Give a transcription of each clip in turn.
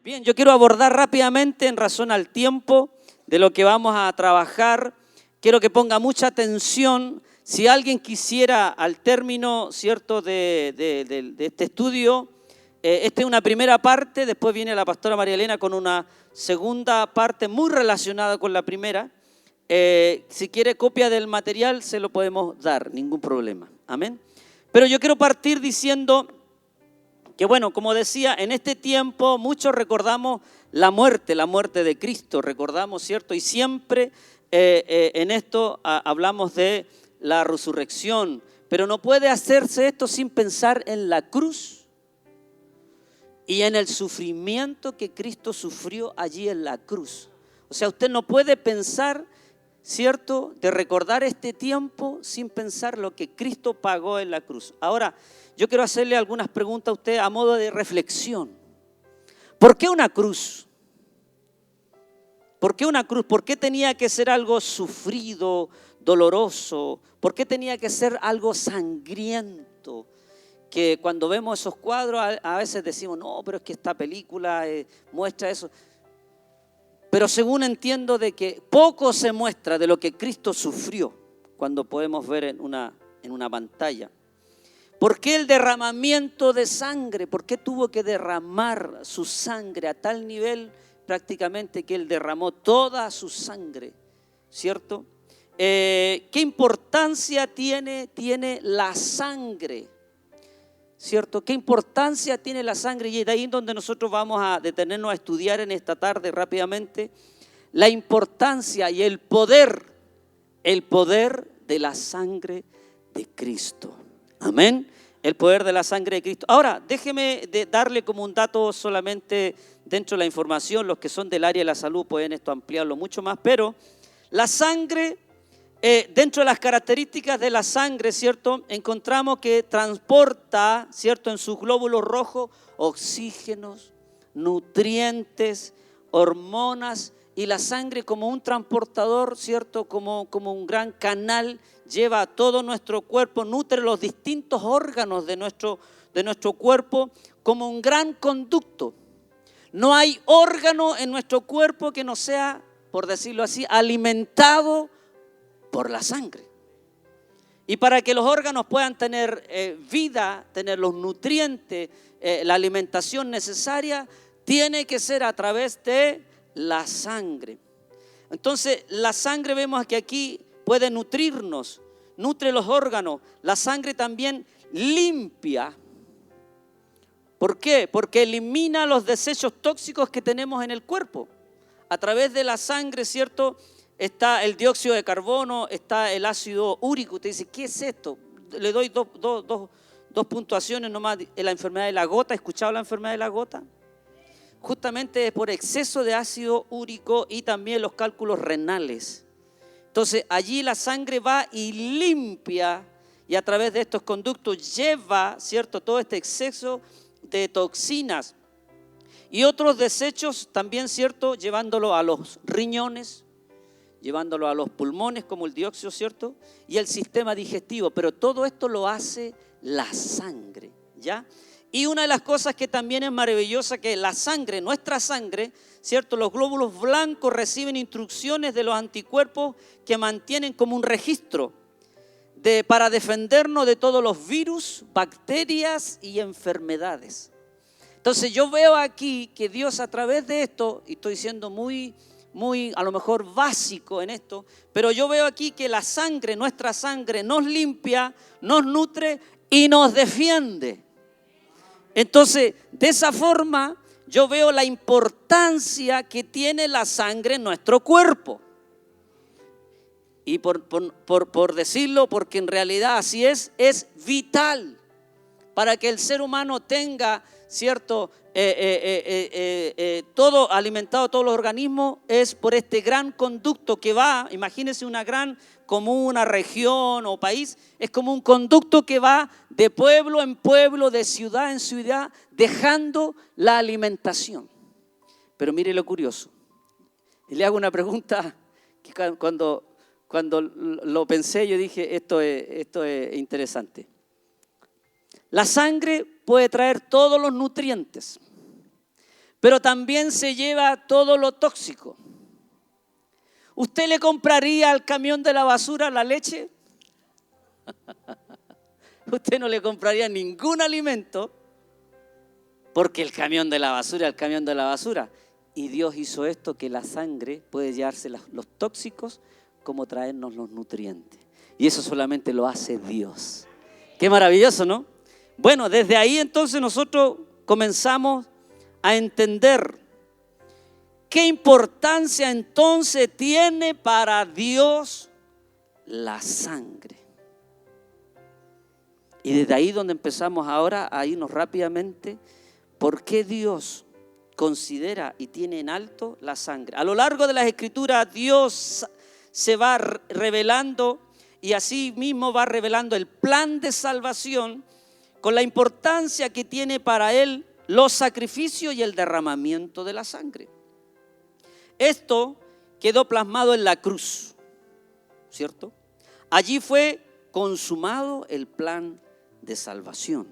Bien, yo quiero abordar rápidamente en razón al tiempo de lo que vamos a trabajar. Quiero que ponga mucha atención. Si alguien quisiera al término, ¿cierto?, de este estudio, esta es una primera parte, después viene la pastora María Elena con una segunda parte muy relacionada con la primera. Si quiere copia del material, se lo podemos dar, ningún problema. Amén. Pero yo quiero partir diciendo que, bueno, como decía, en este tiempo muchos recordamos la muerte de Cristo, recordamos, ¿cierto? Y siempre en esto hablamos de la resurrección, pero no puede hacerse esto sin pensar en la cruz y en el sufrimiento que Cristo sufrió allí en la cruz. O sea, usted no puede pensar, ¿cierto?, de recordar este tiempo sin pensar lo que Cristo pagó en la cruz. Ahora, yo quiero hacerle algunas preguntas a usted a modo de reflexión. ¿Por qué una cruz? ¿Por qué una cruz? ¿Por qué tenía que ser algo sufrido, doloroso? ¿Por qué tenía que ser algo sangriento? Que cuando vemos esos cuadros a veces decimos, no, pero es que esta película muestra eso. Pero según entiendo de que poco se muestra de lo que Cristo sufrió cuando podemos ver en una pantalla. ¿Por qué el derramamiento de sangre? ¿Por qué tuvo que derramar su sangre a tal nivel prácticamente que Él derramó toda su sangre? ¿Cierto? ¿Qué importancia tiene la sangre? ¿Cierto? ¿Qué importancia tiene la sangre? Y de ahí es donde nosotros vamos a detenernos a estudiar en esta tarde rápidamente la importancia y el poder de la sangre de Cristo. Amén. El poder de la sangre de Cristo. Ahora, déjeme darle como un dato solamente dentro de la información. Los que son del área de la salud pueden esto ampliarlo mucho más, pero la sangre, dentro de las características de la sangre, ¿cierto?, encontramos que transporta, ¿cierto?, en sus glóbulos rojos oxígenos, nutrientes, hormonas, y la sangre como un transportador, ¿cierto?, como un gran canal, lleva a todo nuestro cuerpo, nutre los distintos órganos de nuestro cuerpo como un gran conducto. No hay órgano en nuestro cuerpo que no sea, por decirlo así, alimentado por la sangre. Y para que los órganos puedan tener vida, tener los nutrientes, la alimentación necesaria, tiene que ser a través de la sangre. Entonces, la sangre vemos que aquí puede nutrirnos, nutre los órganos. La sangre también limpia. ¿Por qué? Porque elimina los desechos tóxicos que tenemos en el cuerpo. A través de la sangre, ¿cierto?, está el dióxido de carbono, está el ácido úrico. Usted dice, ¿qué es esto? Le doy dos puntuaciones nomás. La enfermedad de la gota. ¿Ha escuchado la enfermedad de la gota? Justamente es por exceso de ácido úrico y también los cálculos renales. Entonces allí la sangre va y limpia, y a través de estos conductos lleva, ¿cierto?, todo este exceso de toxinas y otros desechos también, ¿cierto?, llevándolo a los riñones, llevándolo a los pulmones como el dióxido, ¿cierto?, y el sistema digestivo. Pero todo esto lo hace la sangre, ¿ya? Y una de las cosas que también es maravillosa, que la sangre, nuestra sangre, ¿cierto?, los glóbulos blancos reciben instrucciones de los anticuerpos que mantienen como un registro para defendernos de todos los virus, bacterias y enfermedades. Entonces yo veo aquí que Dios a través de esto, y estoy siendo muy a lo mejor básico en esto, pero yo veo aquí que la sangre, nuestra sangre, nos limpia, nos nutre y nos defiende. Entonces, de esa forma, yo veo la importancia que tiene la sangre en nuestro cuerpo. Y por decirlo, porque en realidad así es vital para que el ser humano tenga, ¿cierto?, todo alimentado, todos los organismos, es por este gran conducto que va. Imagínense una gran comuna, región o país, es como un conducto que va de pueblo en pueblo, de ciudad en ciudad, dejando la alimentación. Pero mire lo curioso, y le hago una pregunta que cuando lo pensé yo dije, esto es interesante. La sangre puede traer todos los nutrientes, pero también se lleva todo lo tóxico. ¿Usted le compraría al camión de la basura la leche? Usted no le compraría ningún alimento porque el camión de la basura es el camión de la basura. Y Dios hizo esto, que la sangre puede llevarse los tóxicos como traernos los nutrientes. Y eso solamente lo hace Dios. Qué maravilloso, ¿no? Bueno, desde ahí entonces nosotros comenzamos a entender qué importancia entonces tiene para Dios la sangre. Y desde ahí donde empezamos ahora a irnos rápidamente, ¿por qué Dios considera y tiene en alto la sangre? A lo largo de las Escrituras Dios se va revelando y así mismo va revelando el plan de salvación con la importancia que tiene para Él los sacrificios y el derramamiento de la sangre. Esto quedó plasmado en la cruz, ¿cierto? Allí fue consumado el plan de salvación.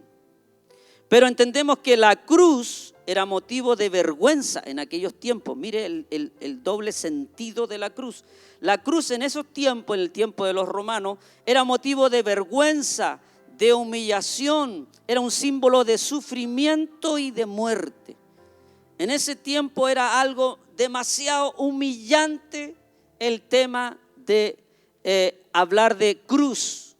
Pero entendemos que la cruz era motivo de vergüenza en aquellos tiempos. Mire el doble sentido de la cruz. La cruz en esos tiempos, en el tiempo de los romanos, era motivo de vergüenza, de humillación, era un símbolo de sufrimiento y de muerte. En ese tiempo era algo demasiado humillante el tema de hablar de cruz,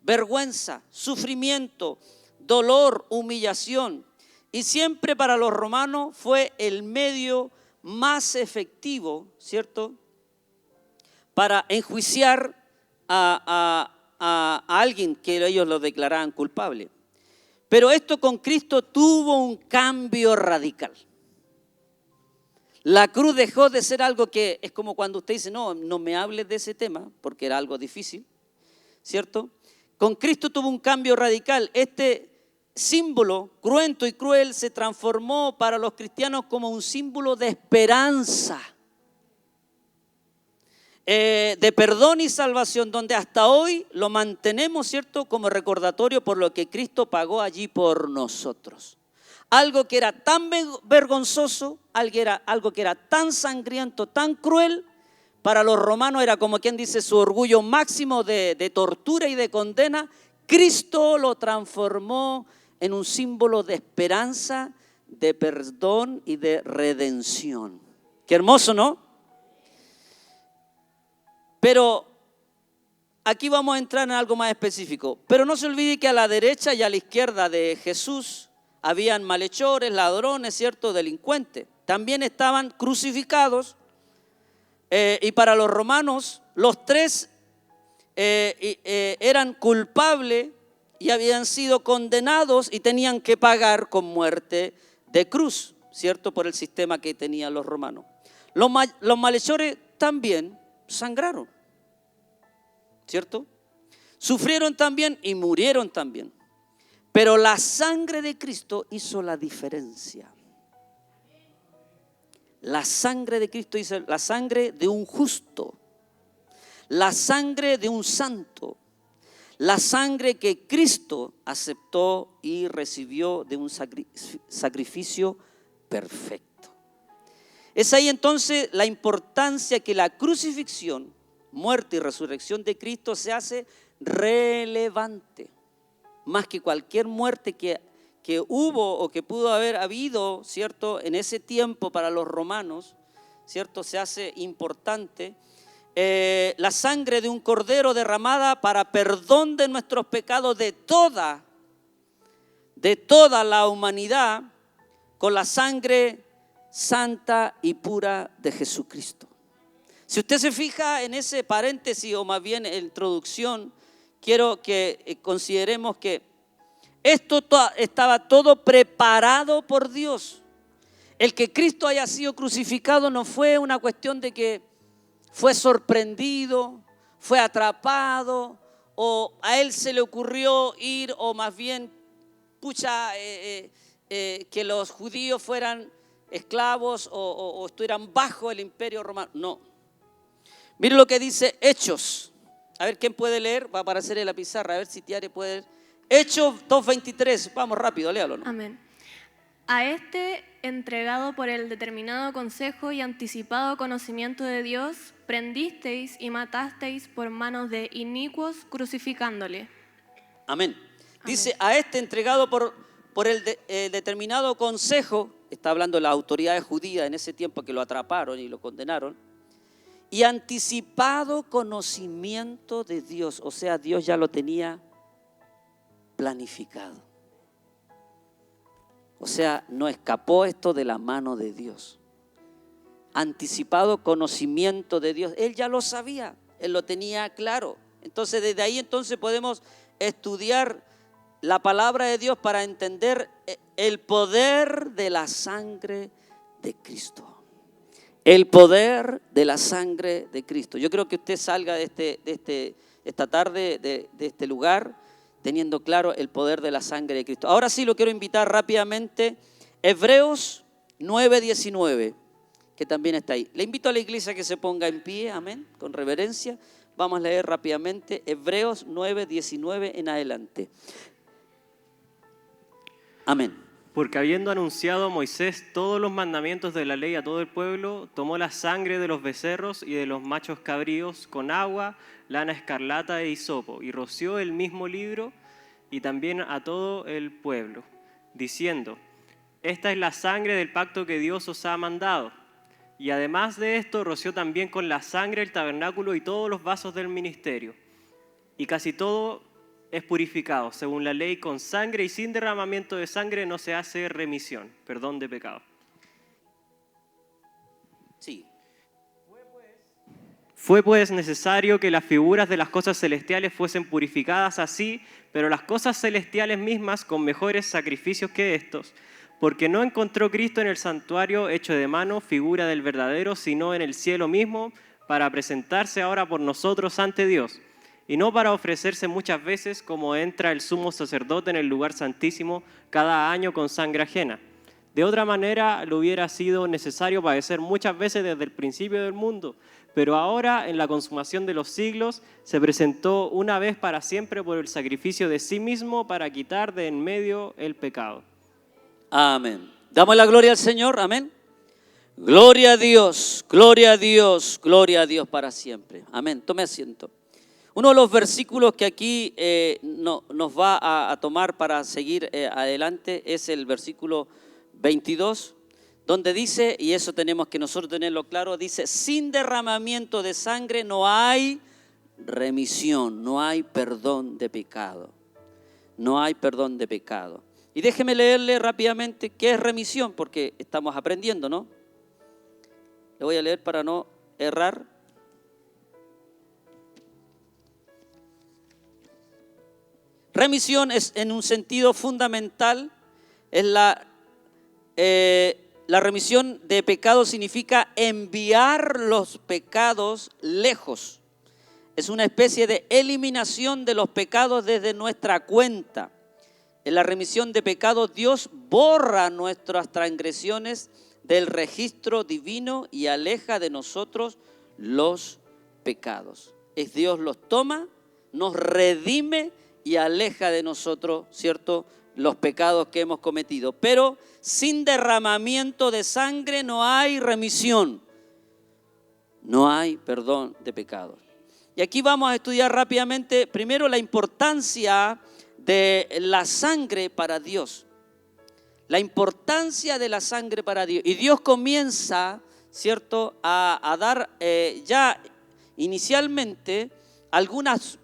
vergüenza, sufrimiento, dolor, humillación. Y siempre para los romanos fue el medio más efectivo, ¿cierto?, para enjuiciar a alguien que ellos lo declaraban culpable. Pero esto con Cristo tuvo un cambio radical. La cruz dejó de ser algo que es como cuando usted dice, no me hables de ese tema, porque era algo difícil, ¿cierto? Con Cristo tuvo un cambio radical. Este símbolo cruento y cruel se transformó para los cristianos como un símbolo de esperanza, de perdón y salvación, donde hasta hoy lo mantenemos, ¿cierto?, como recordatorio por lo que Cristo pagó allí por nosotros. Algo que era tan vergonzoso, algo que era tan sangriento, tan cruel, para los romanos era como quien dice su orgullo máximo de tortura y de condena. Cristo lo transformó en un símbolo de esperanza, de perdón y de redención. Qué hermoso, ¿no? Pero aquí vamos a entrar en algo más específico. Pero no se olvide que a la derecha y a la izquierda de Jesús habían malhechores, ladrones, ¿cierto?, delincuentes. También estaban crucificados y para los romanos los tres eran culpables y habían sido condenados y tenían que pagar con muerte de cruz, ¿cierto?, por el sistema que tenían los romanos. Los malhechores también sangraron, ¿cierto? Sufrieron también y murieron también. Pero la sangre de Cristo hizo la diferencia. La sangre de Cristo hizo la sangre de un justo, la sangre de un santo, la sangre que Cristo aceptó y recibió de un sacrificio perfecto. Es ahí entonces la importancia que la crucifixión, muerte y resurrección de Cristo se hace relevante. Más que cualquier muerte que hubo o que pudo haber habido, ¿cierto?, en ese tiempo para los romanos, ¿cierto?, se hace importante. La sangre de un cordero derramada para perdón de nuestros pecados de toda la humanidad, con la sangre santa y pura de Jesucristo. Si usted se fija en ese paréntesis, o más bien en introducción, quiero que consideremos que esto estaba todo preparado por Dios. El que Cristo haya sido crucificado no fue una cuestión de que fue sorprendido, fue atrapado, o a él se le ocurrió ir, o más bien, que los judíos fueran esclavos o estuvieran bajo el imperio romano. No. Mire lo que dice Hechos. A ver, ¿quién puede leer? Va a aparecer en la pizarra. A ver si Tiare puede leer. Hechos 2:23. Vamos rápido, léalo, ¿no? Amén. A este, entregado por el determinado consejo y anticipado conocimiento de Dios, prendisteis y matasteis por manos de inicuos, crucificándole. Amén. Dice, a este entregado por el determinado consejo, está hablando de las autoridades judías en ese tiempo que lo atraparon y lo condenaron, y anticipado conocimiento de Dios, o sea, Dios ya lo tenía planificado. O sea, no escapó esto de la mano de Dios. Anticipado conocimiento de Dios, Él ya lo sabía, Él lo tenía claro. Entonces, desde ahí podemos estudiar la palabra de Dios para entender el poder de la sangre de Cristo. El poder de la sangre de Cristo. Yo creo que usted salga esta tarde de este lugar teniendo claro el poder de la sangre de Cristo. Ahora sí lo quiero invitar rápidamente. Hebreos 9:19, que también está ahí. Le invito a la iglesia que se ponga en pie, amén, con reverencia. Vamos a leer rápidamente Hebreos 9:19 en adelante. Amén. Porque habiendo anunciado a Moisés todos los mandamientos de la ley a todo el pueblo, tomó la sangre de los becerros y de los machos cabríos con agua, lana escarlata e hisopo, y roció el mismo libro y también a todo el pueblo, diciendo: esta es la sangre del pacto que Dios os ha mandado. Y además de esto, roció también con la sangre el tabernáculo y todos los vasos del ministerio. Y casi todo es purificado, según la ley, con sangre, y sin derramamiento de sangre no se hace remisión, perdón de pecado. Sí. Fue pues necesario que las figuras de las cosas celestiales fuesen purificadas así, pero las cosas celestiales mismas con mejores sacrificios que estos, porque no encontró Cristo en el santuario hecho de mano figura del verdadero, sino en el cielo mismo, para presentarse ahora por nosotros ante Dios, y no para ofrecerse muchas veces como entra el sumo sacerdote en el lugar santísimo cada año con sangre ajena. De otra manera, le hubiera sido necesario padecer muchas veces desde el principio del mundo, pero ahora, en la consumación de los siglos, se presentó una vez para siempre por el sacrificio de sí mismo para quitar de en medio el pecado. Amén. Damos la gloria al Señor, amén. Gloria a Dios, gloria a Dios, gloria a Dios para siempre. Amén. Tome asiento. Uno de los versículos que aquí nos va a tomar para seguir adelante es el versículo 22, donde dice, y eso tenemos que nosotros tenerlo claro, dice: sin derramamiento de sangre no hay remisión, no hay perdón de pecado. No hay perdón de pecado. Y déjeme leerle rápidamente qué es remisión, porque estamos aprendiendo, ¿no? Le voy a leer para no errar. Remisión es, en un sentido fundamental, es la remisión de pecados significa enviar los pecados lejos. Es una especie de eliminación de los pecados desde nuestra cuenta. En la remisión de pecados, Dios borra nuestras transgresiones del registro divino y aleja de nosotros los pecados. Es Dios los toma, nos redime y aleja de nosotros, ¿cierto?, los pecados que hemos cometido. Pero sin derramamiento de sangre no hay remisión, no hay perdón de pecados. Y aquí vamos a estudiar rápidamente, primero, la importancia de la sangre para Dios. La importancia de la sangre para Dios. Y Dios comienza, ¿cierto?, a dar ya inicialmente algunas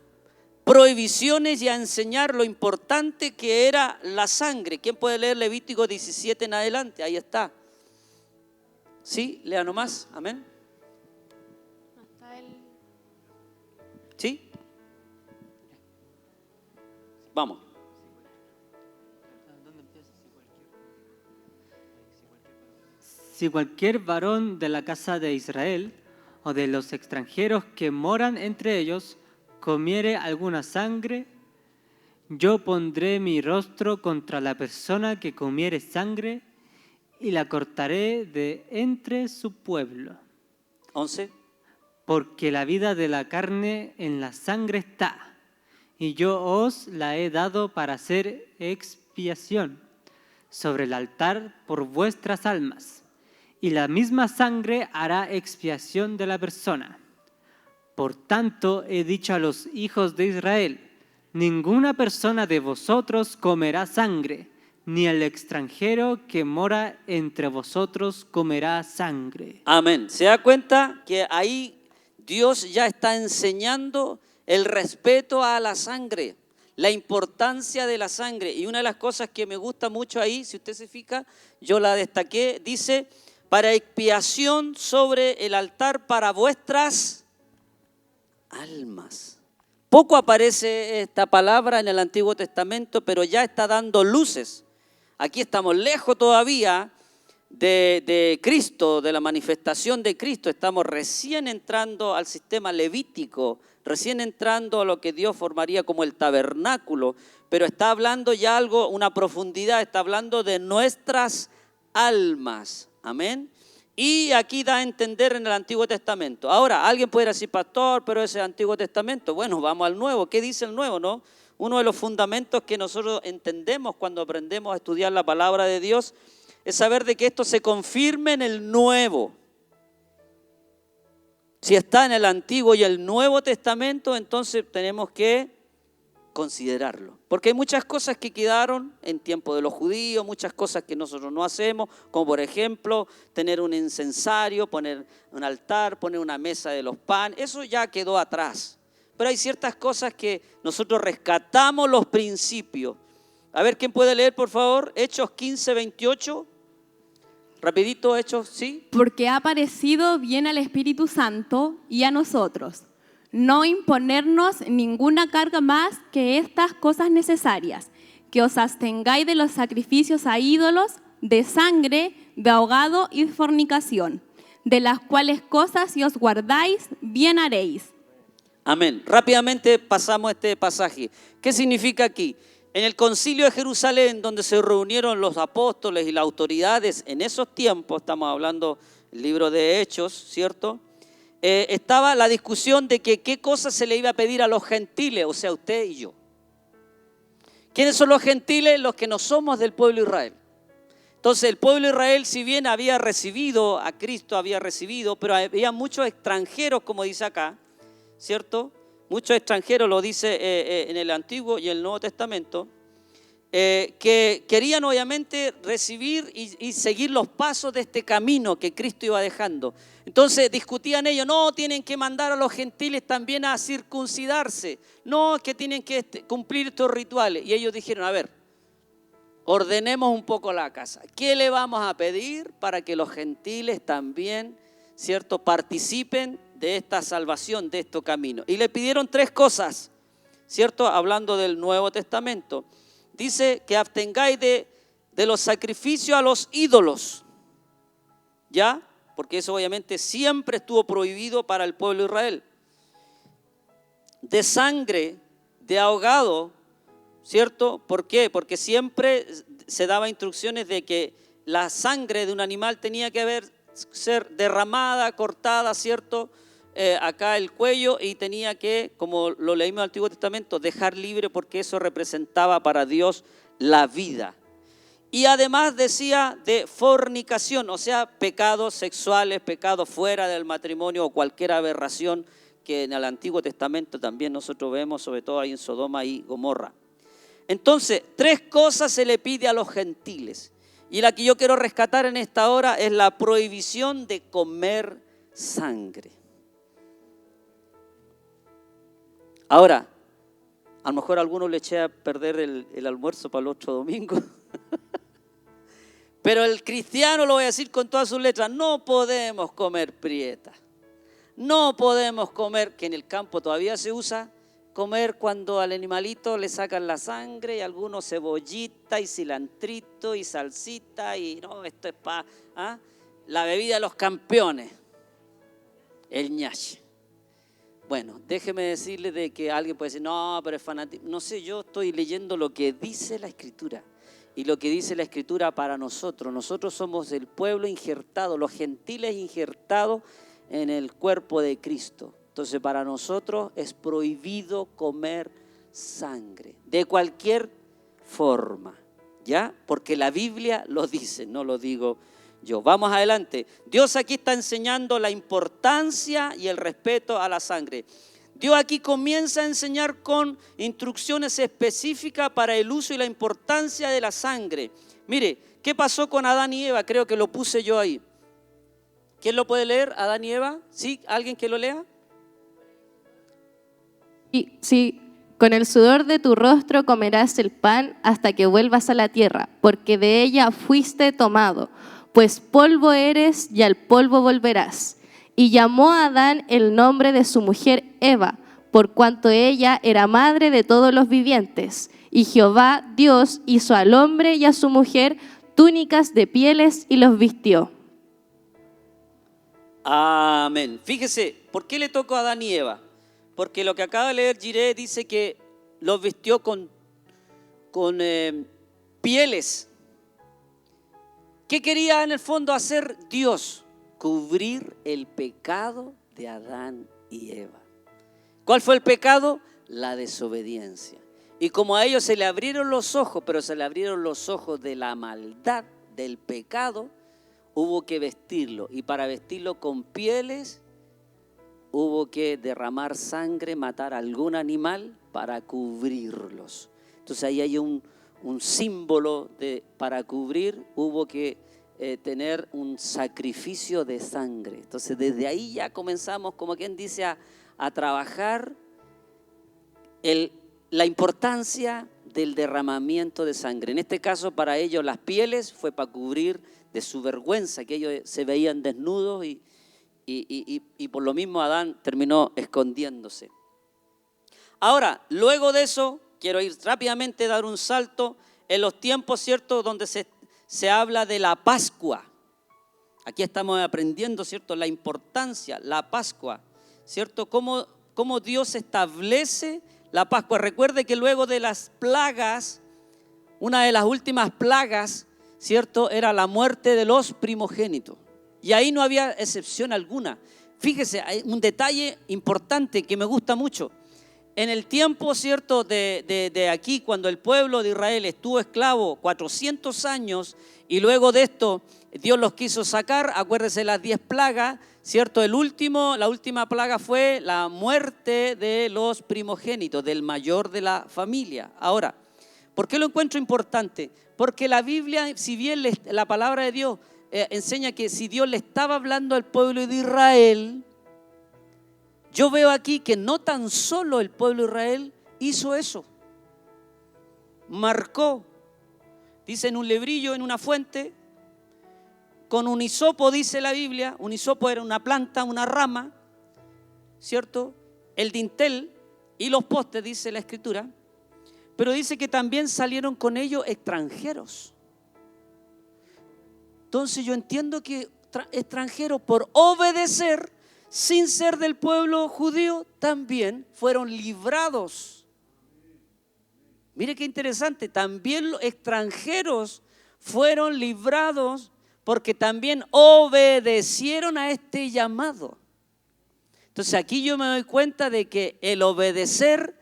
prohibiciones y a enseñar lo importante que era la sangre. ¿Quién puede leer Levítico 17 en adelante? Ahí está. ¿Sí? Lea nomás. Amén. ¿Sí? Vamos. Si cualquier varón de la casa de Israel o de los extranjeros que moran entre ellos comiere alguna sangre, yo pondré mi rostro contra la persona que comiere sangre y la cortaré de entre su pueblo. 11. Porque la vida de la carne en la sangre está, y yo os la he dado para hacer expiación sobre el altar por vuestras almas, y la misma sangre hará expiación de la persona. Por tanto, he dicho a los hijos de Israel, ninguna persona de vosotros comerá sangre, ni el extranjero que mora entre vosotros comerá sangre. Amén. ¿Se da cuenta que ahí Dios ya está enseñando el respeto a la sangre, la importancia de la sangre? Y una de las cosas que me gusta mucho ahí, si usted se fija, yo la destaqué, dice, para expiación sobre el altar para vuestras almas. Poco aparece esta palabra en el Antiguo Testamento, pero ya está dando luces. Aquí estamos lejos todavía de Cristo, de la manifestación de Cristo. Estamos recién entrando al sistema levítico, recién entrando a lo que Dios formaría como el tabernáculo, pero está hablando ya algo, una profundidad, está hablando de nuestras almas. Amén. Y aquí da a entender en el Antiguo Testamento. Ahora, alguien puede decir, pastor, pero ese es el Antiguo Testamento. Bueno, vamos al Nuevo. ¿Qué dice el Nuevo, no? Uno de los fundamentos que nosotros entendemos cuando aprendemos a estudiar la palabra de Dios es saber de que esto se confirme en el Nuevo. Si está en el Antiguo y el Nuevo Testamento, entonces tenemos que considerarlo. Porque hay muchas cosas que quedaron en tiempo de los judíos, muchas cosas que nosotros no hacemos, como por ejemplo tener un incensario, poner un altar, poner una mesa de los panes, eso ya quedó atrás. Pero hay ciertas cosas que nosotros rescatamos los principios. A ver, ¿quién puede leer, por favor? Hechos 15, 28. Rapidito, Hechos, ¿sí? Porque ha parecido bien al Espíritu Santo y a nosotros no imponernos ninguna carga más que estas cosas necesarias, que os abstengáis de los sacrificios a ídolos, de sangre, de ahogado y de fornicación, de las cuales cosas si os guardáis, bien haréis. Amén. Rápidamente pasamos este pasaje. ¿Qué significa aquí? En el concilio de Jerusalén, donde se reunieron los apóstoles y las autoridades en esos tiempos, estamos hablando del libro de Hechos, ¿cierto? Estaba la discusión de que qué cosas se le iba a pedir a los gentiles, o sea, usted y yo. ¿Quiénes son los gentiles? Los que no somos del pueblo de Israel. Entonces el pueblo de Israel, si bien había recibido a Cristo, pero había muchos extranjeros, como dice acá, ¿cierto? Muchos extranjeros, lo dice en el Antiguo y el Nuevo Testamento, que querían obviamente recibir y seguir los pasos de este camino que Cristo iba dejando. Entonces discutían ellos, no, tienen que mandar a los gentiles también a circuncidarse, no, que tienen que cumplir estos rituales. Y ellos dijeron, a ver, ordenemos un poco la casa. ¿Qué le vamos a pedir para que los gentiles también, ¿cierto?, participen de esta salvación, de este camino? Y le pidieron 3 cosas, ¿cierto? Hablando del Nuevo Testamento. Dice que abstengáis de los sacrificios a los ídolos, ¿ya? Porque eso obviamente siempre estuvo prohibido para el pueblo de Israel. De sangre, de ahogado, ¿cierto? ¿Por qué? Porque siempre se daba instrucciones de que la sangre de un animal tenía que ser derramada, cortada, ¿cierto? Acá el cuello, y tenía que, como lo leímos en el Antiguo Testamento, dejar libre, porque eso representaba para Dios la vida. Y además decía de fornicación, o sea, pecados sexuales, pecados fuera del matrimonio o cualquier aberración que en el Antiguo Testamento también nosotros vemos, sobre todo ahí en Sodoma y Gomorra. Entonces, 3 cosas se le pide a los gentiles. Y la que yo quiero rescatar en esta hora es la prohibición de comer sangre. Ahora, a lo mejor a algunos le eché a perder el almuerzo para el otro domingo. Pero el cristiano, lo voy a decir con todas sus letras, no podemos comer prieta. No podemos comer, que en el campo todavía se usa, comer cuando al animalito le sacan la sangre y algunos cebollita y cilantrito y salsita y no, esto es para la bebida de los campeones, el ñache. Bueno, déjeme decirle de que alguien puede decir, no, pero es fanático. No sé, yo estoy leyendo lo que dice la Escritura. Y lo que dice la Escritura para nosotros. Nosotros somos el pueblo injertado, los gentiles injertados en el cuerpo de Cristo. Entonces para nosotros es prohibido comer sangre, de cualquier forma. ¿Ya? Porque la Biblia lo dice, no lo digo yo. Vamos adelante. Dios aquí está enseñando la importancia y el respeto a la sangre. Dios aquí comienza a enseñar con instrucciones específicas para el uso y la importancia de la sangre. Mire, ¿qué pasó con Adán y Eva? Creo que lo puse yo ahí. ¿Quién lo puede leer? ¿Adán y Eva? ¿Sí? ¿Alguien que lo lea? Y sí, con el sudor de tu rostro comerás el pan hasta que vuelvas a la tierra, porque de ella fuiste tomado, pues polvo eres y al polvo volverás. Y llamó a Adán el nombre de su mujer Eva, por cuanto ella era madre de todos los vivientes. Y Jehová Dios hizo al hombre y a su mujer túnicas de pieles y los vistió. Amén. Fíjese, ¿por qué le tocó a Adán y Eva? Porque lo que acaba de leer Jiré dice que los vistió con pieles. ¿Qué quería en el fondo hacer Dios? Cubrir el pecado de Adán y Eva. ¿Cuál fue el pecado? La desobediencia. Y como a ellos se le abrieron los ojos, pero se le abrieron los ojos de la maldad, del pecado, hubo que vestirlo. Y para vestirlo con pieles, hubo que derramar sangre, matar a algún animal para cubrirlos. Entonces ahí hay un símbolo para cubrir, hubo que tener un sacrificio de sangre. Entonces desde ahí ya comenzamos, como quien dice, a trabajar la importancia del derramamiento de sangre. En este caso para ellos las pieles fue para cubrir de su vergüenza, que ellos se veían desnudos y por lo mismo Adán terminó escondiéndose. Ahora, luego de eso, quiero ir rápidamente, dar un salto en los tiempos, ¿cierto?, donde se habla de la Pascua. Aquí estamos aprendiendo, ¿cierto?, la importancia, la Pascua, ¿cierto?, cómo Dios establece la Pascua. Recuerde que luego de las plagas, una de las últimas plagas, ¿cierto?, era la muerte de los primogénitos. Y ahí no había excepción alguna. Fíjese, hay un detalle importante que me gusta mucho. En el tiempo, ¿cierto?, de aquí, cuando el pueblo de Israel estuvo esclavo 400 años y luego de esto Dios los quiso sacar, acuérdense las 10 plagas, ¿cierto? La última plaga fue la muerte de los primogénitos, del mayor de la familia. Ahora, ¿por qué lo encuentro importante? Porque la Biblia, si bien la palabra de Dios enseña que si Dios le estaba hablando al pueblo de Israel, yo veo aquí que no tan solo el pueblo de Israel hizo eso, marcó, dice en un lebrillo, en una fuente, con un hisopo, dice la Biblia. Un hisopo era una planta, una rama, ¿cierto? El dintel y los postes, dice la Escritura, pero dice que también salieron con ellos extranjeros. Entonces yo entiendo que extranjeros, por obedecer, sin ser del pueblo judío, también fueron librados. Mire qué interesante, también los extranjeros fueron librados porque también obedecieron a este llamado. Entonces aquí yo me doy cuenta de que el obedecer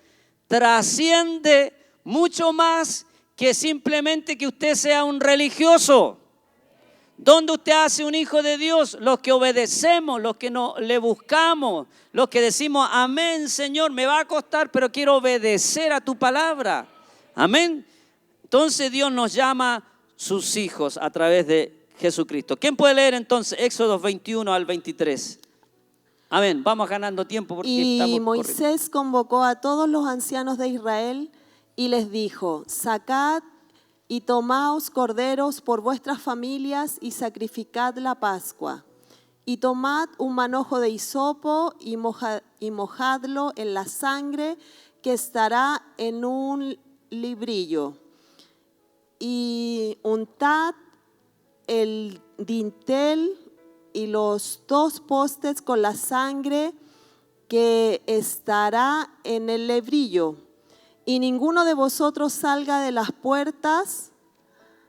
trasciende mucho más que simplemente que usted sea un religioso. ¿Dónde usted hace un hijo de Dios? Los que obedecemos, los que no le buscamos, los que decimos, amén, Señor, me va a costar, pero quiero obedecer a tu palabra. Amén. Entonces Dios nos llama sus hijos a través de Jesucristo. ¿Quién puede leer entonces Éxodo 21 al 23? Amén. Vamos ganando tiempo porque estamos Moisés corriendo. convocó a todos los ancianos de Israel y les dijo: sacad y tomaos corderos por vuestras familias y sacrificad la Pascua. Y tomad un manojo de hisopo y mojadlo en la sangre que estará en un librillo. Y untad el dintel y los 2 postes con la sangre que estará en el lebrillo. Y ninguno de vosotros salga de las puertas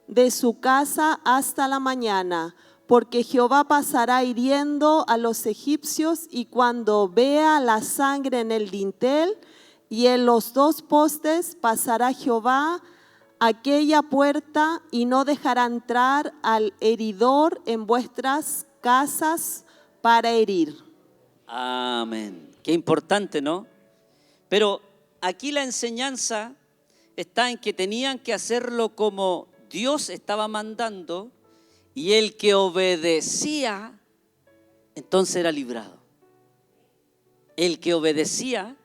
de su casa hasta la mañana, porque Jehová pasará hiriendo a los egipcios, y cuando vea la sangre en el dintel y en los 2 postes, pasará Jehová aquella puerta y no dejará entrar al heridor en vuestras casas para herir. Amén. Qué importante, ¿no? Pero aquí la enseñanza está en que tenían que hacerlo como Dios estaba mandando, y el que obedecía, entonces era librado. El que obedecía,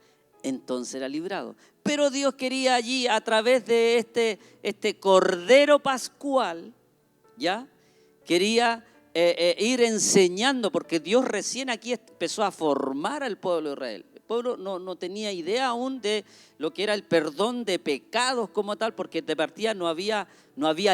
entonces era librado. Pero Dios quería allí, a través de este Cordero Pascual, ¿ya? Quería ir enseñando, porque Dios recién aquí empezó a formar al pueblo de Israel. El pueblo no tenía idea aún de lo que era el perdón de pecados como tal, porque de partida no había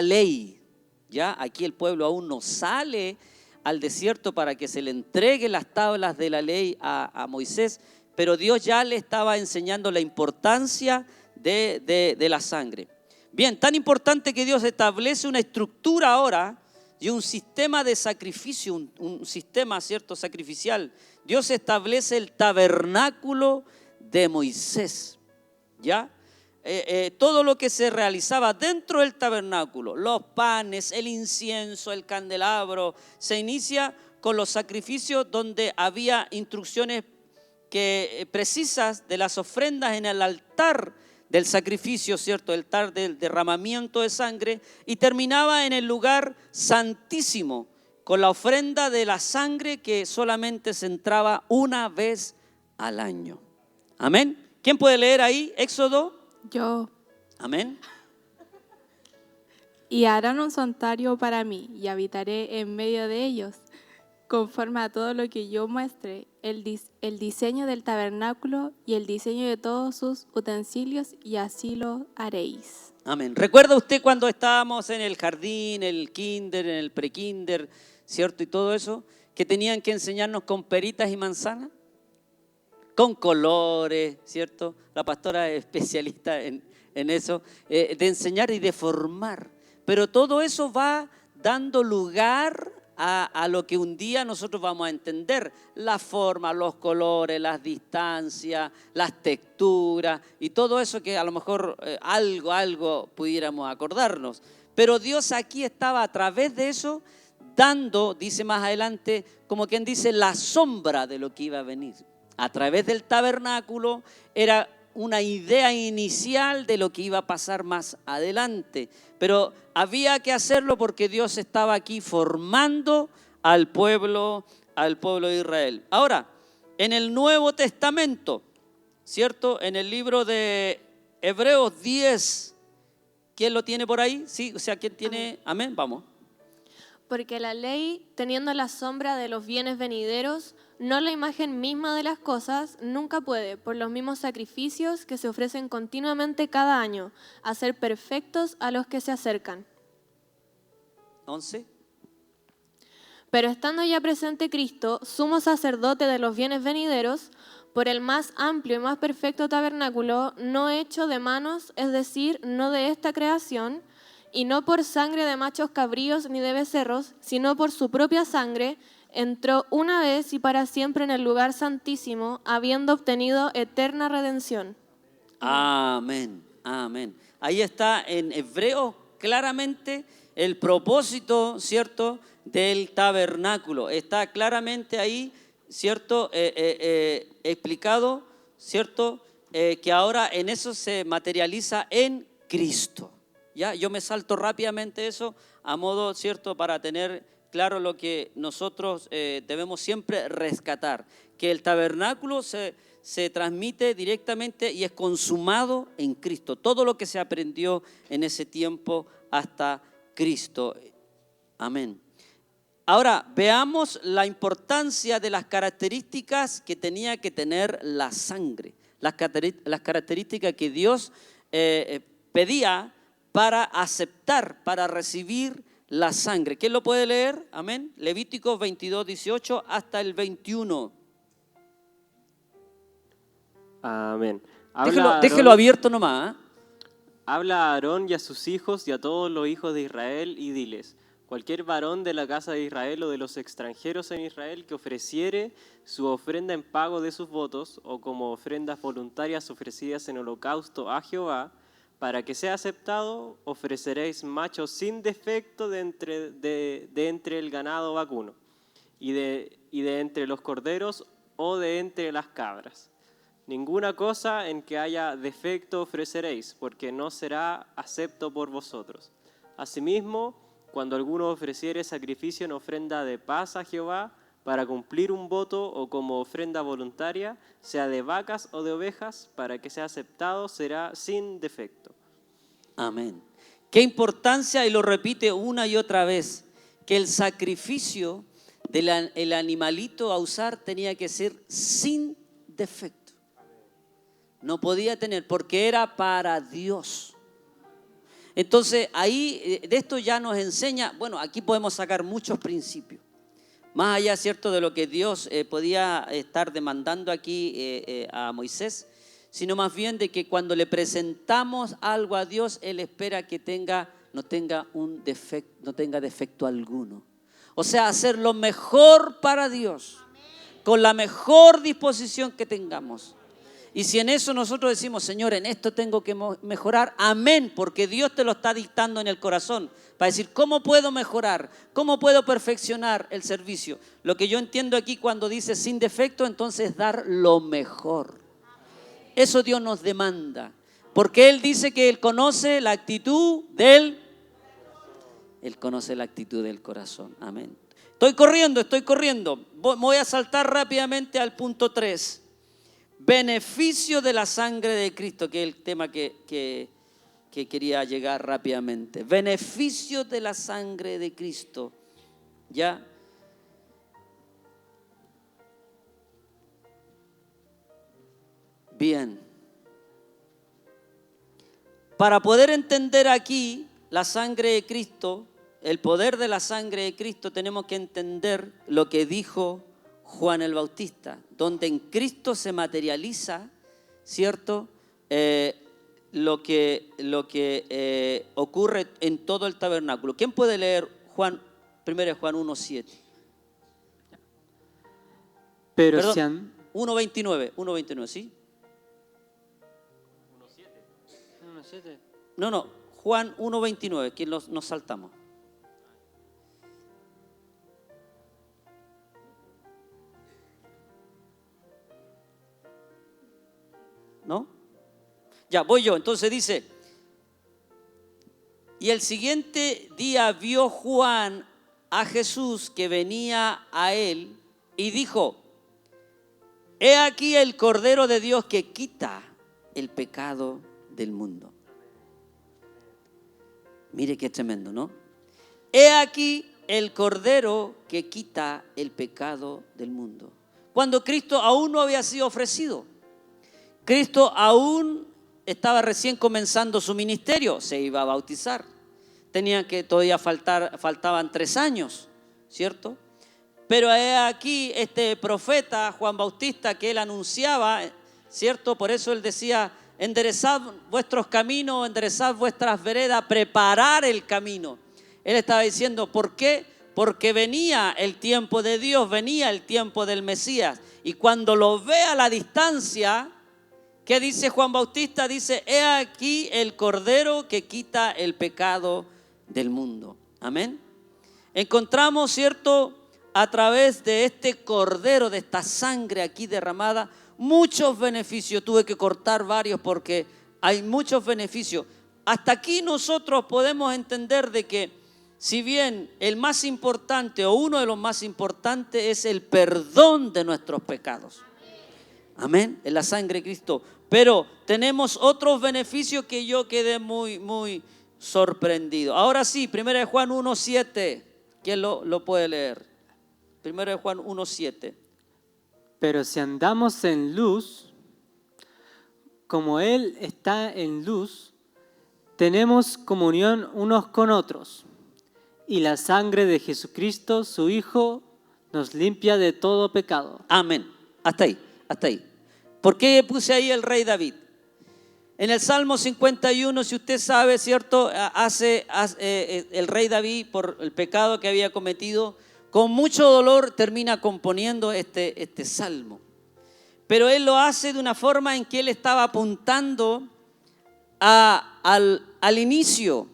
ley. ¿Ya? Aquí el pueblo aún no sale al desierto para que se le entregue las tablas de la ley a Moisés, pero Dios ya le estaba enseñando la importancia de la sangre. Bien, tan importante que Dios establece una estructura ahora y un sistema de sacrificio, un sistema, ¿cierto?, sacrificial. Dios establece el tabernáculo de Moisés, ¿ya? Todo lo que se realizaba dentro del tabernáculo, los panes, el incienso, el candelabro, se inicia con los sacrificios donde había instrucciones precisas de las ofrendas en el altar del sacrificio, ¿cierto? El altar del derramamiento de sangre, y terminaba en el lugar santísimo con la ofrenda de la sangre que solamente se entraba una vez al año. Amén. ¿Quién puede leer ahí? Éxodo. Yo. Amén. Y harán un santuario para mí, y habitaré en medio de ellos, conforme a todo lo que yo muestre, el diseño del tabernáculo y el diseño de todos sus utensilios, y así lo haréis. Amén. ¿Recuerda usted cuando estábamos en el jardín, el kinder, en el prekinder, ¿cierto? Y todo eso, que tenían que enseñarnos con peritas y manzanas, con colores, ¿cierto? La pastora es especialista en eso, de enseñar y de formar. Pero todo eso va dando lugar a lo que un día nosotros vamos a entender: la forma, los colores, las distancias, las texturas y todo eso que a lo mejor algo pudiéramos acordarnos. Pero Dios aquí estaba a través de eso dando, dice más adelante, como quien dice, la sombra de lo que iba a venir. A través del tabernáculo era una idea inicial de lo que iba a pasar más adelante, pero había que hacerlo porque Dios estaba aquí formando al pueblo de Israel. Ahora, en el Nuevo Testamento, ¿cierto? En el libro de Hebreos 10, ¿quién lo tiene por ahí? Sí, o sea, ¿quién tiene? Amén, vamos. Porque la ley, teniendo la sombra de los bienes venideros, no la imagen misma de las cosas, nunca puede, por los mismos sacrificios que se ofrecen continuamente cada año, hacer perfectos a los que se acercan. 11. Pero estando ya presente Cristo, sumo sacerdote de los bienes venideros, por el más amplio y más perfecto tabernáculo, no hecho de manos, es decir, no de esta creación, y no por sangre de machos cabríos ni de becerros, sino por su propia sangre, entró una vez y para siempre en el lugar santísimo, habiendo obtenido eterna redención. Amén, amén. Ahí está en Hebreos claramente el propósito, ¿cierto?, del tabernáculo. Está claramente ahí, ¿cierto?, explicado, ¿cierto?, que ahora en eso se materializa en Cristo. ¿Ya? Yo me salto rápidamente eso a modo, ¿cierto?, para tener claro lo que nosotros debemos siempre rescatar, que el tabernáculo se transmite directamente y es consumado en Cristo. Todo lo que se aprendió en ese tiempo hasta Cristo. Amén. Ahora, veamos la importancia de las características que tenía que tener la sangre, las características que Dios pedía para aceptar, para recibir la sangre. ¿Quién lo puede leer? Amén. Levíticos 22, 18 hasta el 21. Amén. Déjelo abierto nomás. Habla a Aarón y a sus hijos y a todos los hijos de Israel y diles: cualquier varón de la casa de Israel o de los extranjeros en Israel que ofreciere su ofrenda en pago de sus votos o como ofrendas voluntarias ofrecidas en holocausto a Jehová, Para que sea aceptado, ofreceréis machos sin defecto de entre el ganado vacuno, y de entre los corderos o de entre las cabras. Ninguna cosa en que haya defecto ofreceréis, porque no será acepto por vosotros. Asimismo, cuando alguno ofreciere sacrificio en ofrenda de paz a Jehová, para cumplir un voto o como ofrenda voluntaria, sea de vacas o de ovejas, para que sea aceptado, será sin defecto. Amén. Qué importancia, y lo repite una y otra vez, que el sacrificio del animalito a usar tenía que ser sin defecto. No podía tener, porque era para Dios. Entonces ahí de esto ya nos enseña, bueno, aquí podemos sacar muchos principios. Más allá, ¿cierto?, de lo que Dios podía estar demandando aquí a Moisés, sino más bien de que cuando le presentamos algo a Dios, Él espera que no tenga defecto alguno. O sea, hacer lo mejor para Dios, con la mejor disposición que tengamos. Y si en eso nosotros decimos, Señor, en esto tengo que mejorar, amén, porque Dios te lo está dictando en el corazón, para decir, ¿cómo puedo mejorar? ¿Cómo puedo perfeccionar el servicio? Lo que yo entiendo aquí cuando dice sin defecto, entonces es dar lo mejor. Eso Dios nos demanda, porque Él dice que Él conoce la actitud Él conoce la actitud del corazón, amén. Estoy corriendo, voy a saltar rápidamente al punto 3. Beneficio de la sangre de Cristo, que es el tema que quería llegar rápidamente. Beneficio de la sangre de Cristo. ¿Ya? Bien. Para poder entender aquí la sangre de Cristo, el poder de la sangre de Cristo, tenemos que entender lo que dijo Juan el Bautista, donde en Cristo se materializa, ¿cierto?, lo que ocurre en todo el tabernáculo. ¿Quién puede leer 1 Juan 1:7? Pero Perdón, sean 1:29, ¿sí? 1:7. No, Juan 1:29, que nos saltamos. ¿No? Ya, voy yo. Entonces dice, y el siguiente día vio Juan a Jesús que venía a él y dijo, he aquí el Cordero de Dios que quita el pecado del mundo. Mire qué tremendo, ¿no? He aquí el Cordero que quita el pecado del mundo. Cuando Cristo aún no había sido ofrecido. Cristo aún estaba recién comenzando su ministerio, se iba a bautizar. Todavía faltaban 3 años, ¿cierto? Pero he aquí este profeta Juan Bautista que él anunciaba, ¿cierto? Por eso él decía, enderezad vuestros caminos, enderezad vuestras veredas, preparar el camino. Él estaba diciendo, ¿por qué? Porque venía el tiempo de Dios, venía el tiempo del Mesías. Y cuando lo ve a la distancia, ¿qué dice Juan Bautista? Dice, he aquí el Cordero que quita el pecado del mundo. Amén. Encontramos, ¿cierto?, a través de este Cordero, de esta sangre aquí derramada, muchos beneficios. Tuve que cortar varios porque hay muchos beneficios. Hasta aquí nosotros podemos entender de que si bien el más importante o uno de los más importantes es el perdón de nuestros pecados. Amén, en la sangre de Cristo. Pero tenemos otros beneficios que yo quedé muy sorprendido. Ahora sí, 1 Juan 1:7. ¿Quién lo puede leer? 1 Juan 1:7. Pero si andamos en luz, como Él está en luz, tenemos comunión unos con otros. Y la sangre de Jesucristo, su Hijo, nos limpia de todo pecado. Amén. Hasta ahí. ¿Por qué puse ahí el rey David? En el Salmo 51, si usted sabe, ¿cierto? Hace el rey David, por el pecado que había cometido, con mucho dolor termina componiendo este salmo. Pero él lo hace de una forma en que él estaba apuntando a al inicio,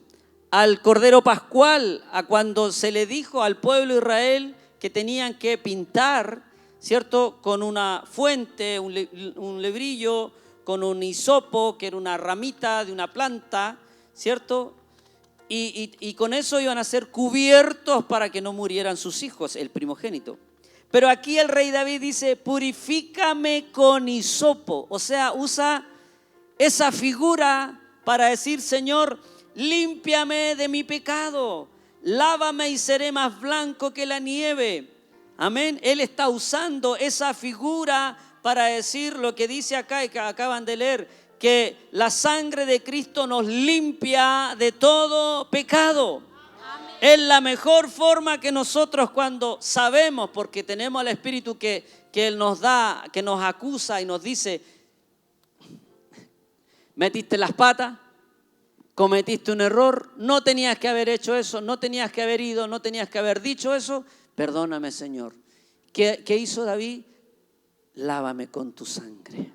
al Cordero Pascual, a cuando se le dijo al pueblo de Israel que tenían que pintar, ¿cierto? Con una fuente, un lebrillo, con un hisopo, que era una ramita de una planta, ¿cierto? Y con eso iban a ser cubiertos para que no murieran sus hijos, el primogénito. Pero aquí el rey David dice, purifícame con hisopo. O sea, usa esa figura para decir, Señor, límpiame de mi pecado, lávame y seré más blanco que la nieve. Amén. Él está usando esa figura para decir lo que dice acá y que acaban de leer, que la sangre de Cristo nos limpia de todo pecado. Amén. Es la mejor forma que nosotros cuando sabemos, porque tenemos al Espíritu que Él nos da, que nos acusa y nos dice, metiste las patas, cometiste un error, no tenías que haber hecho eso, no tenías que haber ido, no tenías que haber dicho eso, perdóname, Señor. ¿Qué hizo David? Lávame con tu sangre.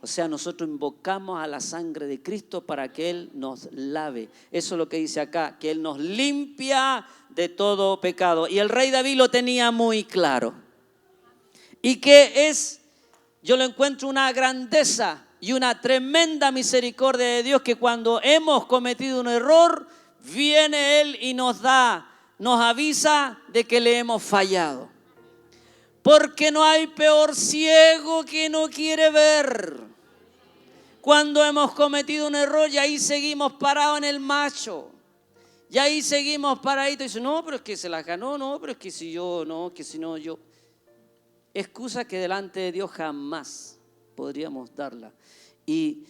O sea, nosotros invocamos a la sangre de Cristo para que Él nos lave. Eso es lo que dice acá, que Él nos limpia de todo pecado. Y el rey David lo tenía muy claro. Y que es, yo lo encuentro una grandeza y una tremenda misericordia de Dios, que cuando hemos cometido un error, viene Él y nos avisa de que le hemos fallado. Porque no hay peor ciego que no quiere ver. Cuando hemos cometido un error y ahí seguimos parados en el macho. Y ahí seguimos paraditos y dicen, no, pero es que se las ganó, no, pero es que si yo, no, que si no yo. Excusa que delante de Dios jamás podríamos darla. Y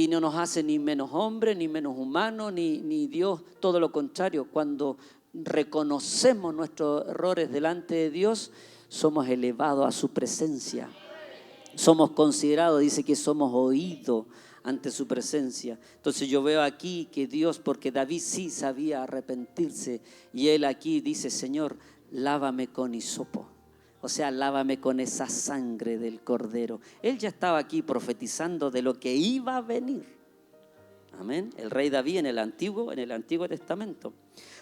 no nos hace ni menos hombre, ni menos humano, ni Dios, todo lo contrario. Cuando reconocemos nuestros errores delante de Dios, somos elevados a su presencia. Somos considerados, dice que somos oídos ante su presencia. Entonces yo veo aquí que Dios, porque David sí sabía arrepentirse, y él aquí dice, Señor, lávame con hisopo. O sea, lávame con esa sangre del Cordero. Él ya estaba aquí profetizando de lo que iba a venir. Amén. El rey David en el Antiguo Testamento.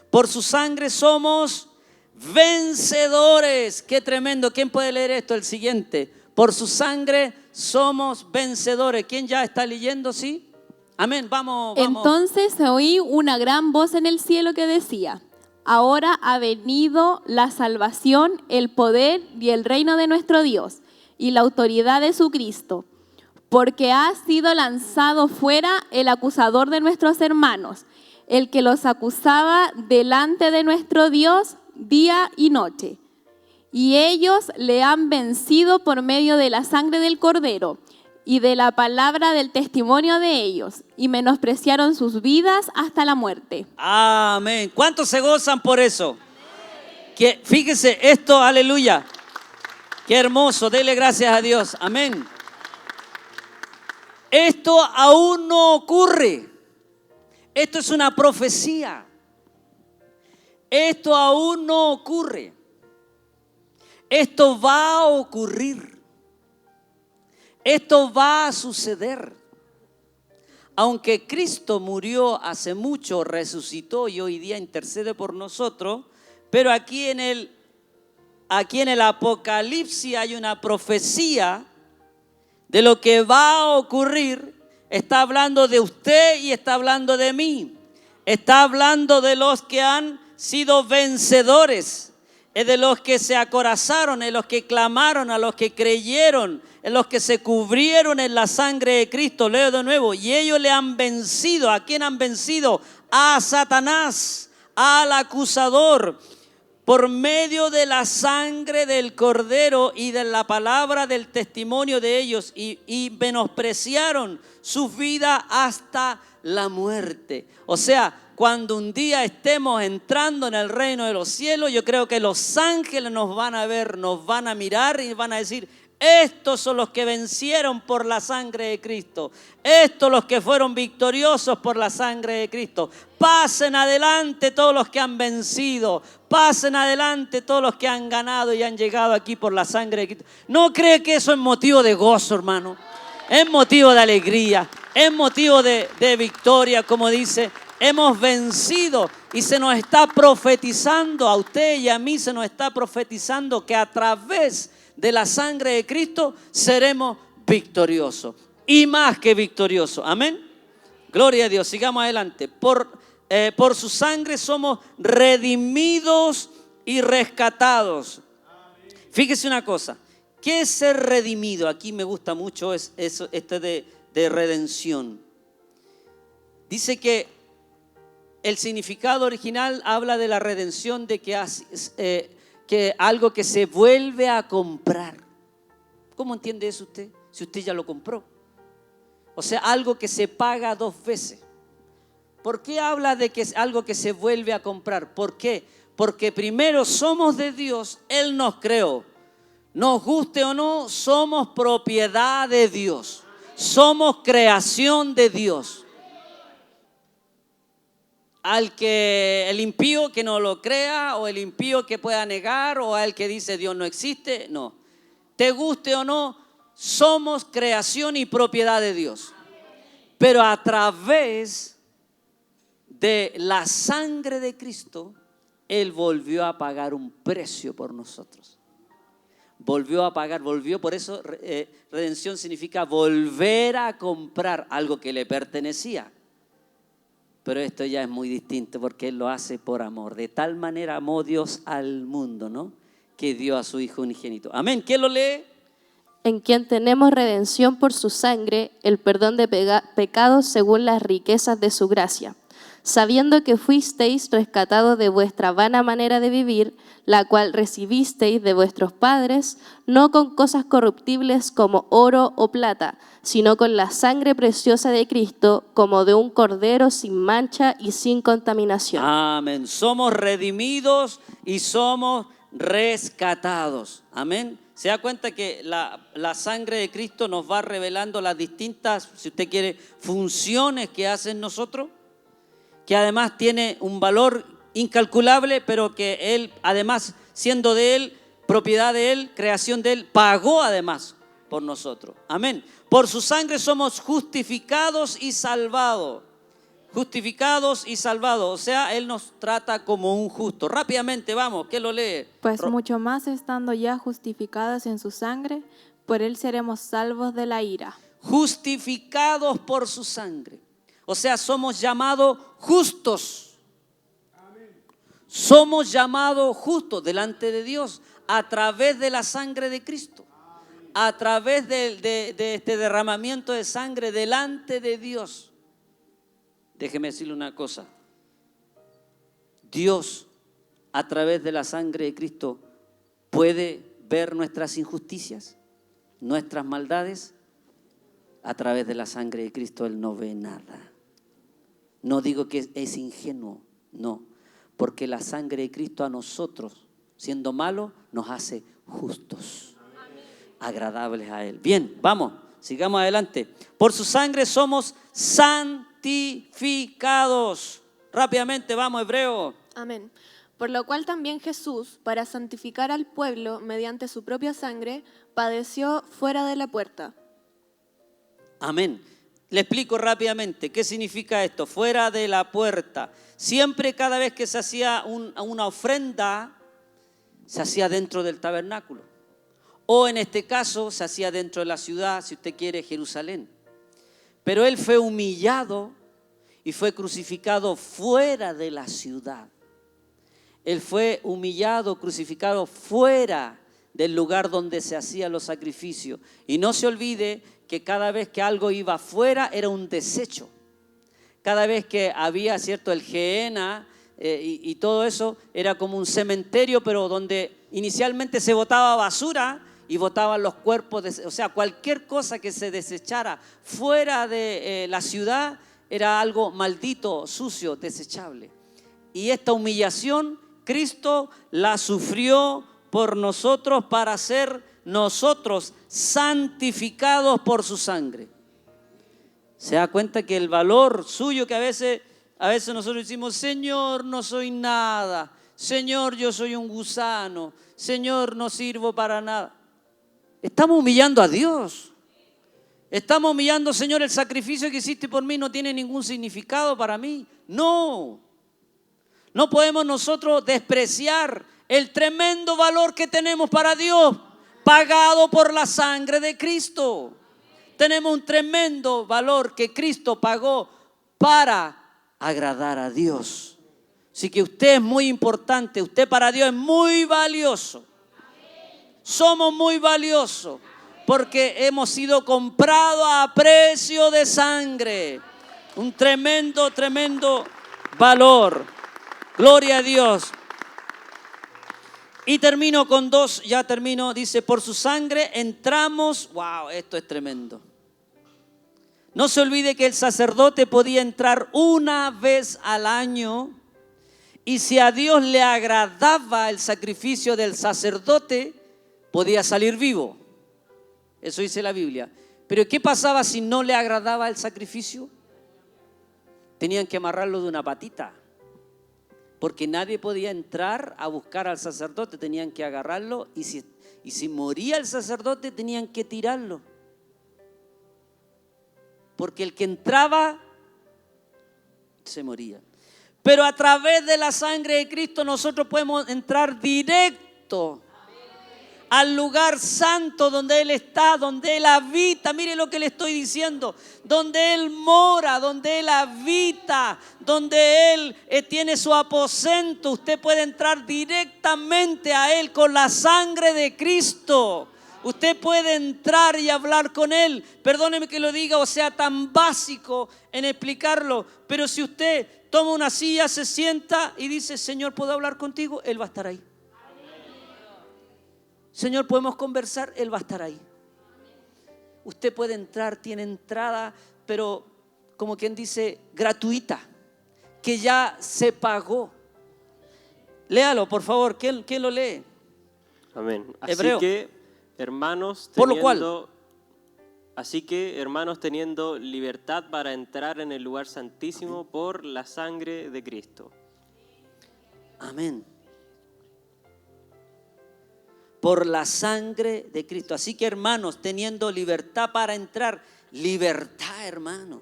Por su sangre somos vencedores. Qué tremendo. ¿Quién puede leer esto? El siguiente. Por su sangre somos vencedores. ¿Quién ya está leyendo? ¿Sí? Amén. Vamos. Entonces oí una gran voz en el cielo que decía, ahora ha venido la salvación, el poder y el reino de nuestro Dios y la autoridad de su Cristo, porque ha sido lanzado fuera el acusador de nuestros hermanos, el que los acusaba delante de nuestro Dios día y noche. Y ellos le han vencido por medio de la sangre del Cordero y de la palabra del testimonio de ellos, y menospreciaron sus vidas hasta la muerte. Amén. ¿Cuántos se gozan por eso? Que, fíjese esto, aleluya. Qué hermoso, dele gracias a Dios. Amén. Esto aún no ocurre. Esto es una profecía. Esto aún no ocurre. Esto va a ocurrir. Esto va a suceder. Aunque Cristo murió hace mucho, resucitó y hoy día intercede por nosotros, pero aquí en el Apocalipsis hay una profecía de lo que va a ocurrir. Está hablando de usted y está hablando de mí. Está hablando de los que han sido vencedores. Es de los que se acorazaron, de los que clamaron, a los que creyeron, en los que se cubrieron en la sangre de Cristo. Leo de nuevo. Y ellos le han vencido. ¿A quién han vencido? A Satanás, al acusador, por medio de la sangre del Cordero y de la palabra del testimonio de ellos. Y menospreciaron su vida hasta la muerte. O sea, cuando un día estemos entrando en el reino de los cielos, yo creo que los ángeles nos van a ver, nos van a mirar y van a decir, estos son los que vencieron por la sangre de Cristo. Estos los que fueron victoriosos por la sangre de Cristo. Pasen adelante todos los que han vencido. Pasen adelante todos los que han ganado y han llegado aquí por la sangre de Cristo. ¿No cree que eso es motivo de gozo, hermano? Es motivo de alegría. Es motivo de victoria, como dice, hemos vencido y se nos está profetizando a usted y a mí, se nos está profetizando que a través de la sangre de Cristo seremos victoriosos y más que victoriosos. Amén. Gloria a Dios. Sigamos adelante. Por su sangre somos redimidos y rescatados. Fíjese una cosa. ¿Qué es ser redimido? Aquí me gusta mucho esto de redención. Dice que el significado original habla de la redención, de que algo que se vuelve a comprar. ¿Cómo entiende eso usted? Si usted ya lo compró. O sea, algo que se paga 2 veces. ¿Por qué habla de que es algo que se vuelve a comprar? ¿Por qué? Porque primero somos de Dios, Él nos creó. Nos guste o no, somos propiedad de Dios. Somos creación de Dios. El impío que no lo crea, o el impío que pueda negar, o al que dice Dios no existe, no. Te guste o no, somos creación y propiedad de Dios. Pero a través de la sangre de Cristo, Él volvió a pagar un precio por nosotros. Volvió a pagar, por eso redención significa volver a comprar algo que le pertenecía. Pero esto ya es muy distinto porque Él lo hace por amor. De tal manera amó Dios al mundo, ¿no? Que dio a su Hijo unigénito. Amén. ¿Quién lo lee? En quien tenemos redención por su sangre, el perdón de pecados según las riquezas de su gracia, sabiendo que fuisteis rescatados de vuestra vana manera de vivir, la cual recibisteis de vuestros padres, no con cosas corruptibles como oro o plata, sino con la sangre preciosa de Cristo, como de un cordero sin mancha y sin contaminación. Amén. Somos redimidos y somos rescatados. Amén. ¿Se da cuenta que la sangre de Cristo nos va revelando las distintas, si usted quiere, funciones que hace en nosotros? Que además tiene un valor incalculable, pero que Él, además, siendo de Él, propiedad de Él, creación de Él, pagó además por nosotros. Amén. Por su sangre somos justificados y salvados. Justificados y salvados. O sea, Él nos trata como un justo. Rápidamente, vamos, ¿qué lo lee? Pues mucho más estando ya justificados en su sangre, por Él seremos salvos de la ira. Justificados por su sangre. O sea, somos llamados justos. Somos llamados justos delante de Dios a través de la sangre de Cristo. A través de este derramamiento de sangre delante de Dios. Déjeme decirle una cosa. Dios, a través de la sangre de Cristo, puede ver nuestras injusticias, nuestras maldades. A través de la sangre de Cristo Él no ve nada. No digo que es ingenuo, no. Porque la sangre de Cristo a nosotros, siendo malos, nos hace justos, agradables a Él. Bien, vamos, sigamos adelante. Por su sangre somos santificados. Rápidamente, vamos, Hebreo. Amén. Por lo cual también Jesús, para santificar al pueblo mediante su propia sangre, padeció fuera de la puerta. Amén. Le explico rápidamente qué significa esto. Fuera de la puerta. Siempre, cada vez que se hacía una ofrenda, se hacía dentro del tabernáculo. O en este caso, se hacía dentro de la ciudad, si usted quiere, Jerusalén. Pero Él fue humillado y fue crucificado fuera de la ciudad. Él fue humillado, crucificado fuera del lugar donde se hacían los sacrificios. Y no se olvide que cada vez que algo iba afuera era un desecho. Cada vez que había, cierto, el Gehenna y todo eso, era como un cementerio, pero donde inicialmente se botaba basura y botaban los cuerpos, o sea, cualquier cosa que se desechara fuera de la ciudad era algo maldito, sucio, desechable. Y esta humillación Cristo la sufrió por nosotros para ser nosotros santificados por su sangre. Se da cuenta que el valor suyo, que a veces nosotros decimos: Señor, no soy nada, Señor, yo soy un gusano, Señor, no sirvo para nada. Estamos humillando a Dios. Estamos humillando, Señor, el sacrificio que hiciste por mí no tiene ningún significado para mí. No. No podemos nosotros despreciar el tremendo valor que tenemos para Dios, pagado por la sangre de Cristo. Tenemos un tremendo valor que Cristo pagó para agradar a Dios. Así que usted es muy importante, usted para Dios es muy valioso. Somos muy valiosos porque hemos sido comprados a precio de sangre. Un tremendo, tremendo valor. Gloria a Dios. Y termino con 2, ya termino, dice, por su sangre entramos, wow, esto es tremendo. No se olvide que el sacerdote podía entrar una vez al año y si a Dios le agradaba el sacrificio del sacerdote, podía salir vivo. Eso dice la Biblia. Pero ¿qué pasaba si no le agradaba el sacrificio? Tenían que amarrarlo de una patita. Porque nadie podía entrar a buscar al sacerdote, tenían que agarrarlo y si moría el sacerdote tenían que tirarlo. Porque el que entraba se moría. Pero a través de la sangre de Cristo nosotros podemos entrar directo al lugar santo donde Él está, donde Él habita. Mire lo que le estoy diciendo. Donde Él mora, donde Él habita, donde Él tiene su aposento. Usted puede entrar directamente a Él con la sangre de Cristo. Usted puede entrar y hablar con Él. Perdóneme que lo diga o sea tan básico en explicarlo. Pero si usted toma una silla, se sienta y dice, Señor, ¿puedo hablar contigo? Él va a estar ahí. Señor, ¿podemos conversar? Él va a estar ahí. Usted puede entrar, tiene entrada, pero como quien dice, gratuita, que ya se pagó. Léalo, por favor. ¿Quién lo lee? Amén. Así Hebreo. que, hermanos, Por lo cual. Así que, hermanos, teniendo libertad para entrar en el lugar santísimo por la sangre de Cristo. Amén. Por la sangre de Cristo. Así que, hermanos, teniendo libertad para entrar, libertad, hermano.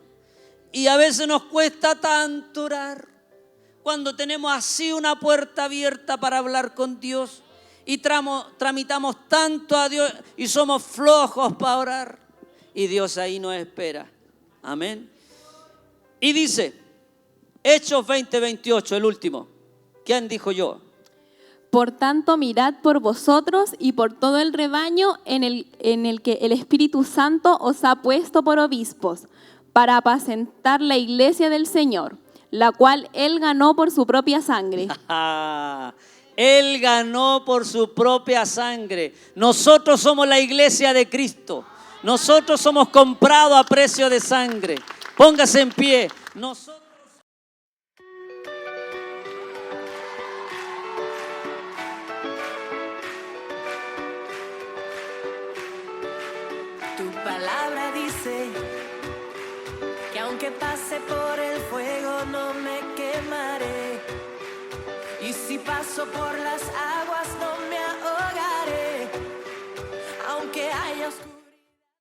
Y a veces nos cuesta tanto orar cuando tenemos así una puerta abierta para hablar con Dios y tramitamos tanto a Dios y somos flojos para orar y Dios ahí nos espera. Amén. Y dice, Hechos 20:28, el último. ¿Quién dijo yo? Por tanto, mirad por vosotros y por todo el rebaño en el que el Espíritu Santo os ha puesto por obispos, para apacentar la iglesia del Señor, la cual Él ganó por su propia sangre. Él ganó por su propia sangre. Nosotros somos la iglesia de Cristo. Nosotros somos comprados a precio de sangre. Póngase en pie. Tu palabra dice que aunque pase por el fuego no me quemaré. Y si paso por las aguas